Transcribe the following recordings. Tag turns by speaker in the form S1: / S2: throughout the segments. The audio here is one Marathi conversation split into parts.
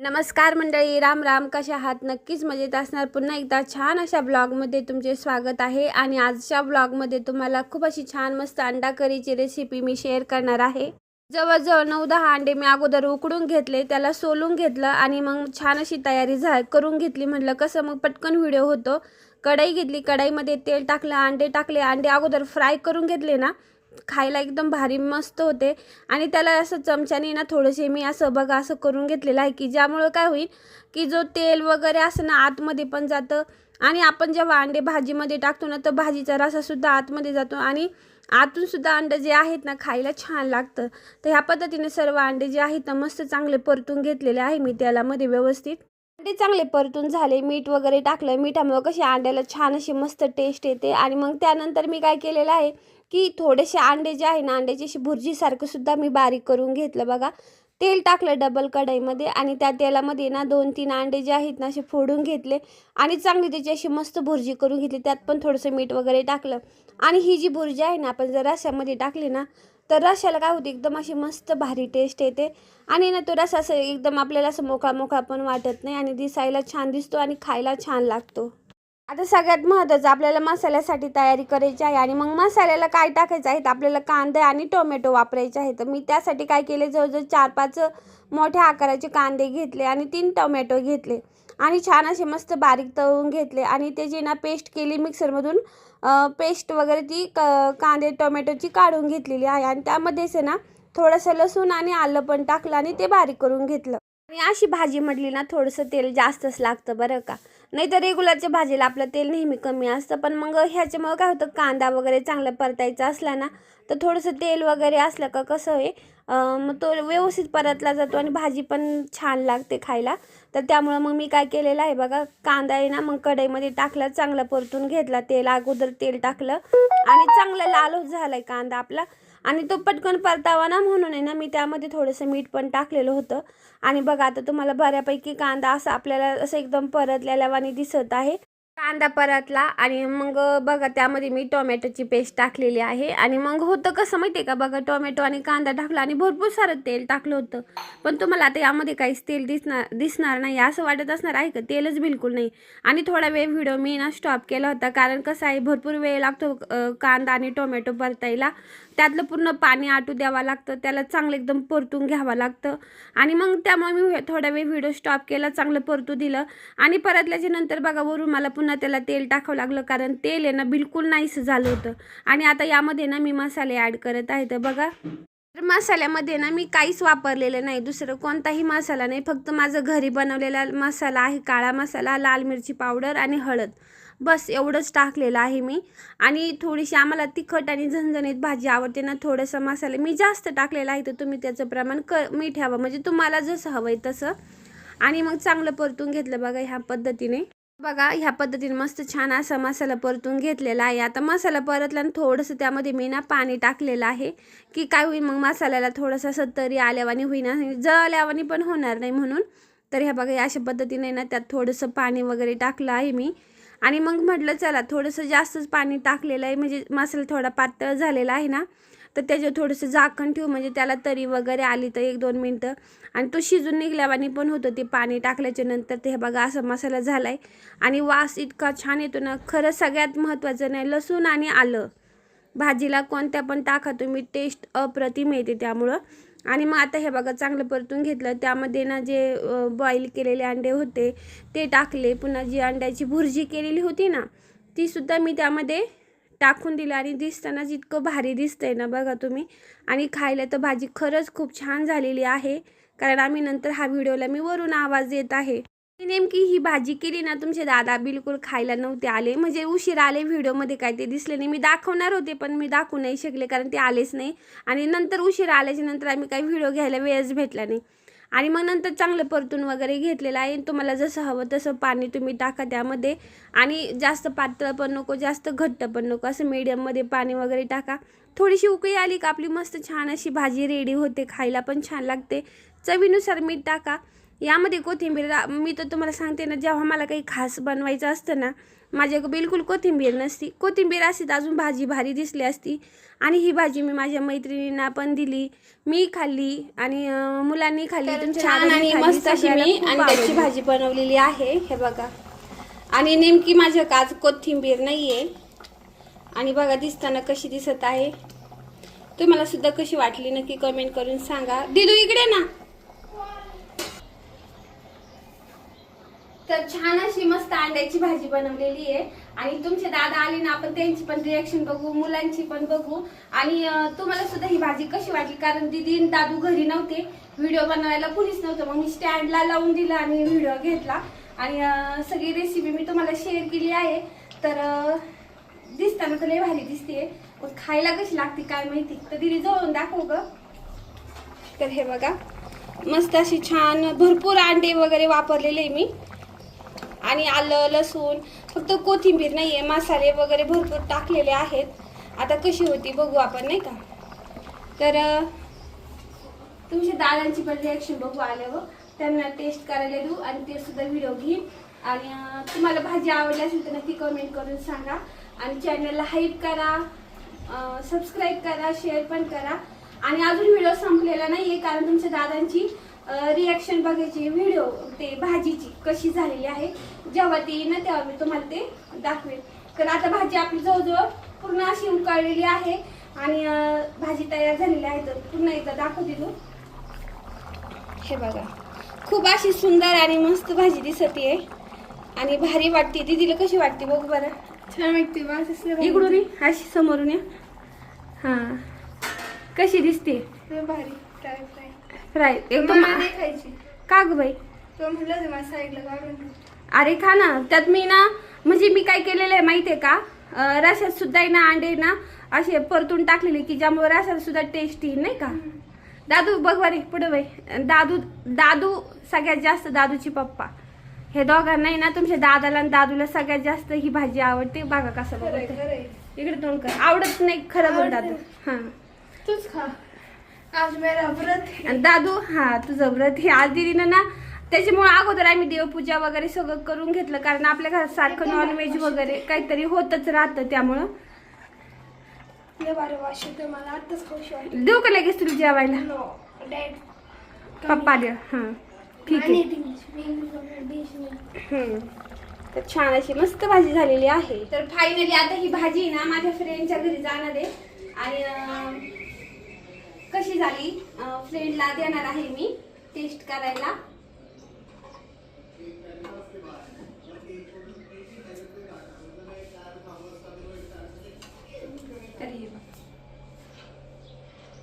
S1: नमस्कार मंडळी, राम राम. कशा आहात? नक्कीच मजेत असणार. पुन्हा एकदा छान अशा ब्लॉगमध्ये तुमचे स्वागत आहे. आणि आजच्या ब्लॉगमध्ये तुम्हाला खूप अशी छान मस्त अंडा करीची रेसिपी मी शेअर करणार आहे. जवळजवळ 9-10 अंडे मी अगोदर उकडून घेतले, त्याला सोलून घेतलं आणि मग छान अशी तयारी करून घेतली. म्हटलं कसं मग पटकन व्हिडिओ होतो. कढई घेतली, कढईमध्ये तेल टाकलं, अंडे टाकले. अंडे अगोदर फ्राय करून घेतले ना, खायला एकदम भारी मस्त होते. आणि त्याला असं चमच्याने ना थोडेसे मी असं बघा असं करून घेतलेलं आहे, की ज्यामुळं काय होईल की जो तेल वगैरे असं ना आतमध्ये पण जातं. आणि आपण जेव्हा अंडे भाजीमध्ये टाकतो ना, तर भाजीचा रसासुद्धा आतमध्ये जातो आणि आतून सुद्धा अंडे जे आहेत ना खायला छान लागतं. तर ह्या पद्धतीने सर्व अंडे जे आहेत ना मस्त चांगले परतून घेतलेले आहे मी तेलामध्ये व्यवस्थित. अंडे चांगले परतून झाले, मीठ वगैरे टाकलं. मिठामुळे कशी अंड्याला छान अशी मस्त टेस्ट येते. आणि मग त्यानंतर मी काय केलेलं आहे की थोडेसे अंडे जे आहे ना, अंड्याची अशी भुर्जीसारखं सुद्धा मी बारीक करून घेतलं बघा. तेल टाकलं डबल कढईमध्ये आणि त्या तेलामध्ये ना 2-3 अंडे जे आहेत ना असे फोडून घेतले आणि चांगली त्याची अशी मस्त भुर्जी करून घेतली. त्यात पण थोडंसं मीठ वगैरे टाकलं. आणि ही जी भुर्जी आहे ना, आपण जर रश्श्यामध्ये टाकली ना, तर रश्श्याला काय होते एकदम अशी मस्त भारी टेस्ट येते. आणि ना तो रस्सा असं एकदम आपल्याला असं मोकळा मोकळा पण वाटत नाही आणि दिसायला छान दिसतो आणि खायला छान लागतो. आता सगळ्यात महत्त्वाचं आपल्याला मसाल्यासाठी तयारी करायची आहे. आणि मग मसाल्याला काय टाकायचं आहे, तर आपल्याला कांदे आणि टोमॅटो वापरायचे आहे. तर मी त्यासाठी काय केले, जवळजवळ 4-5 मोठ्या आकाराचे कांदे घेतले आणि 3 टोमॅटो घेतले आणि छान असे मस्त बारीक तळून घेतले. आणि त्याची ना पेस्ट केली मिक्सरमधून. पेस्ट वगैरे ती कांदे टोमॅटोची काढून घेतलेली आहे. आणि त्यामध्येच ना थोडंसं लसूण आणि आलं पण टाकलं आणि ते बारीक करून घेतलं. आणि अशी भाजी म्हटली ना थोडंसं तेल जास्तच लागतं बरं का. नाही तर रेग्युलरच्या भाजीला आपलं तेल नेहमी कमी असतं, पण मग ह्याच्यामुळं काय होतं, कांदा वगैरे चांगला परतायचा असला ना तर थोडंसं तेल वगैरे असलं का कसं आहे मग तो व्यवस्थित परतला जातो आणि भाजी पण छान लागते खायला. तर त्यामुळं मग मी काय केलेलं आहे बघा, कांदा आहे ना मग कढईमध्ये टाकला, चांगला परतून घेतला. अगोदर तेल टाकलं आणि चांगला लाल झाला आहे कांदा आपला. आणि तो पटकन परतावा ना म्हणून आहे ना मी त्यामध्ये थोडंसं मीठ पण टाकलेलं होतं. आणि बघा आता तुम्हाला बऱ्यापैकी कांदा असा आपल्याला असं एकदम परतलेला वाणी दिसत आहे. कांदा परतला आणि मग बघा त्यामध्ये मी टोमॅटोची पेस्ट टाकलेली आहे. आणि मग होतं कसं माहिती आहे का बघा, टोमॅटो आणि कांदा टाकला आणि भरपूर सारं तेल टाकलं होतं. पण तुम्हाला आता यामध्ये काहीच तेल दिसणार नाही असं वाटत असणार आहे का, तेलच बिलकुल नाही. आणि थोडा वेळ व्हिडिओ मी ना स्टॉप केला होता, कारण कसं आहे भरपूर वेळ लागतो कांदा आणि टोमॅटो परतायला. त्यातलं पूर्ण पाणी आटू द्यावं लागतं, त्याला चांगलं एकदम परतून घ्यावं लागतं. आणि मग त्यामुळे मी थोडा वेळ व्हिडिओ स्टॉप केला, चांगलं परतू दिलं. आणि परतल्याच्या नंतर बघा वरून मला पुन्हा त्याला तेल टाकावं लागलं, कारण तेल आहे ना बिलकुल नाहीसं झालं होतं. आणि आता यामध्ये ना मी मसाले ॲड करत आहे. तर बघा, तर मसाल्यामध्ये ना मी काहीच वापरलेलं नाही, दुसरं कोणताही मसाला नाही. फक्त माझं घरी बनवलेला मसाला आहे, काळा मसाला, लाल मिरची पावडर आणि हळद, बस एवढंच टाकलेलं आहे मी. आणि थोडीशी आम्हाला तिखट आणि झणझणीत भाजी आवडते ना, थोडंसं मसाले मी जास्त टाकलेलं आहे. तर तुम्ही त्याचं प्रमाण कमी ठेवा, म्हणजे तुम्हाला जसं हवं आहे तसं. आणि मग चांगलं परतून घेतलं बघा ह्या पद्धतीने. बघा ह्या पद्धतीने मस्त छान असा मसाला परतून घेतलेला आहे. आता मसाला परतला आणि थोडंसं त्यामध्ये मी ना पाणी टाकलेलं आहे, की काय होईल मग मसाल्याला थोडंसं असं तरी आल्यावानी होईना, जळल्यावानी पण होणार नाही म्हणून. तर ह्या बघा अशा पद्धतीने ना त्यात थोडंसं पाणी वगैरे टाकलं आहे मी. आणि मग म्हटलं चला थोडंसं जास्तच पाणी टाकलेलं आहे, म्हणजे मसाला थोडा पातळ झालेला आहे ना, तर त्याच्यावर थोडंसं झाकण ठेवू, म्हणजे त्याला तरी वगैरे आली तर 1-2 मिनटं. आणि तो शिजून निघल्यावानी पण होतं ते पाणी टाकल्याच्या नंतर. ते बघा असा मसाला झाला आहे आणि वास इतका छान येतो ना. खरं सगळ्यात महत्त्वाचं नाही, लसूण आणि आलं भाजीला कोणत्या पण टाका तुम्ही, टेस्ट अप्रतिम येते त्यामुळं. आणि मग आता हे बघा चांगलं परतून घेतलं. त्यामध्ये ना जे बॉईल केलेले अंडे होते ते टाकले. पुन्हा जी अंड्याची भुर्जी केलेली होती ना ती सुद्धा मी त्यामध्ये टाकून दिलं. आणि दिसतानाच इतकं भारी दिसतंय ना बघा तुम्ही. आणि खायला तर भाजी खरंच खूप छान झालेली आहे, कारण आम्ही नंतर हा व्हिडिओला मी वरून आवाज देत आहे. नेमकी ही भाजी केली ना, तुमचे दादा बिलकुल खायला नव्हते आले, म्हणजे उशीर आले. व्हिडिओमध्ये काय ते दिसले नाही. मी दाखवणार होते पण मी दाखवू नाही शकले, कारण ते आलेच नाही. आणि नंतर उशीर आल्याच्या नंतर आम्ही काही व्हिडिओ घ्यायला वेळच भेटला नाही. आणि मग नंतर चांगलं परतून वगैरे घेतलेलं आहे. तुम्हाला जसं हवं तसं पाणी तुम्ही टाका त्यामध्ये. आणि जास्त पातळ पण नको, जास्त घट्ट पण नको, असं मीडियममध्ये पाणी वगैरे टाका. थोडीशी उकळी आली का आपली मस्त छान अशी भाजी रेडी होते, खायला पण छान लागते. चवीनुसार मीठ टाका. यामध्ये कोथिंबीर मी तर तुम्हाला सांगते ना, जेव्हा मला काही खास बनवायचं असतं ना, माझ्याकडे बिलकुल कोथिंबीर नसती. कोथिंबीर असती तर अजून भाजी भारी दिसली असती. आणि ही भाजी मी माझ्या मैत्रिणींना पण दिली, मी खाल्ली आणि मुलांनी खाल्ली. छान आणि मस्त अशी मी अंड्याची भाजी बनवलेली आहे, हे बघा. आणि नेमकी माझ्या आज कोथिंबीर नाही आहे. आणि बघा दिसताना कशी दिसत आहे. तुम्हाला सुद्धा कशी वाटली नक्की कमेंट करून सांगा. दिदू इकडे ना. तर छान अशी मस्त अंड्याची भाजी बनवलेली आहे. आणि तुमचे दादा आले ना, आपण त्यांची पण रिएक्शन बघू, मुलांची पण बघू. आणि तुम्हाला सुद्धा ही भाजी कशी वाटली, कारण दीदी आणि दादू घरी नव्हते, व्हिडिओ बनवायला कुणीच नव्हतं. मग मी स्टँडला लावून दिला आणि व्हिडिओ घेतला आणि सगळी रेसिपी मी तुम्हाला शेअर केली आहे. तर दिसताना तर लय भारी दिसते, खायला कशी लागते काय माहिती. तर दीदी जवळून दाखव ग. तर हे बघा मस्त अशी छान भरपूर अंडे वगैरे वापरलेले मी. आणि आलं लसूण, फक्त कोथिंबीर नाहीये, मसाले वगैरे भरपूर टाकलेले आहेत. आता कशी होती बघू आपण, नाही का. तर तुमच्या दादांची पण रिॲक्शन बघू आल्यावर, त्यांना टेस्ट करायला देऊ आणि ते सुद्धा व्हिडिओ घेईन. आणि तुम्हाला भाजी आवडली असेल तर नक्की कमेंट करून सांगा. आणि चॅनलला हाईप करा, सबस्क्राईब करा, शेअर पण करा. आणि अजून व्हिडिओ संपलेला नाहीये, कारण तुमच्या दादांची रिॲक्शन बघायची, व्हिडिओ ते भाजीची कशी झालेली आहे. जेव्हा ती येईल ना तेव्हा मी तुम्हाला ते दाखवेन. तर आता भाजी आपली जवळजवळ पूर्ण अशी उकळलेली आहे आणि भाजी तयार झालेली आहे. तर पुन्हा एकदा दाखवते तू. हे बघा खूप अशी सुंदर आणि मस्त भाजी दिसते आणि भारी वाटते. दीदीला कशी वाटते बघू बरं.
S2: छान वाटते.
S1: इकडून अशी समोरून ये. हां कशी दिसते.
S2: भारी
S1: फ्राय एकदम
S2: खायची
S1: का ग बाई.
S2: तो म्हटलं माझ्या साईडला काढून.
S1: अरे खा ना. त्यात मी ना म्हणजे मी काय केलेलं आहे माहितीये का, रस्यात सुद्धा आहे ना अंडे ना असे परतून टाकलेले की ज्यामुळे रस्यात सुद्धा टेस्ट येईल, नाही का. दादू बघ बरे पुढे बाई. दादू सगळ्यात जास्त, दादूची पप्पा, हे दोघांनाही ना तुमच्या दादाला आणि दादूला सगळ्यात जास्त ही भाजी आवडते. बघा कसं बघत इकडे तोंड कर. आवडत नाही खरं बोल दादू. हा
S2: तूच खा. आज मेरा व्रत.
S1: दादू हा तुझं व्रत हे आज दीदीनं ना, त्याच्यामुळे अगोदर आम्ही देवपूजा वगैरे सगळं करून घेतलं, कारण आपल्या घरात सारखं नॉनव्हेज वगैरे काहीतरी होतच राहतं. त्यामुळं
S2: मला आताच खाऊशी वाटत.
S1: देऊ का लगेच तुला जेवायला. पप्पा दे. हा ठीक आहे. तर छान अशी मस्त भाजी झालेली आहे. तर फायनली आता ही भाजी ना माझ्या फ्रेंडच्या घरी जाणार आहे आणि कशी झाली फ्रेंडला देणार आहे मी टेस्ट करायला.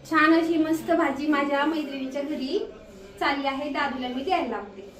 S1: छान अशी मस्त भाजी माझ्या मैत्रिणीच्या घरी चालली आहे, दादूला मी द्यायला लागते.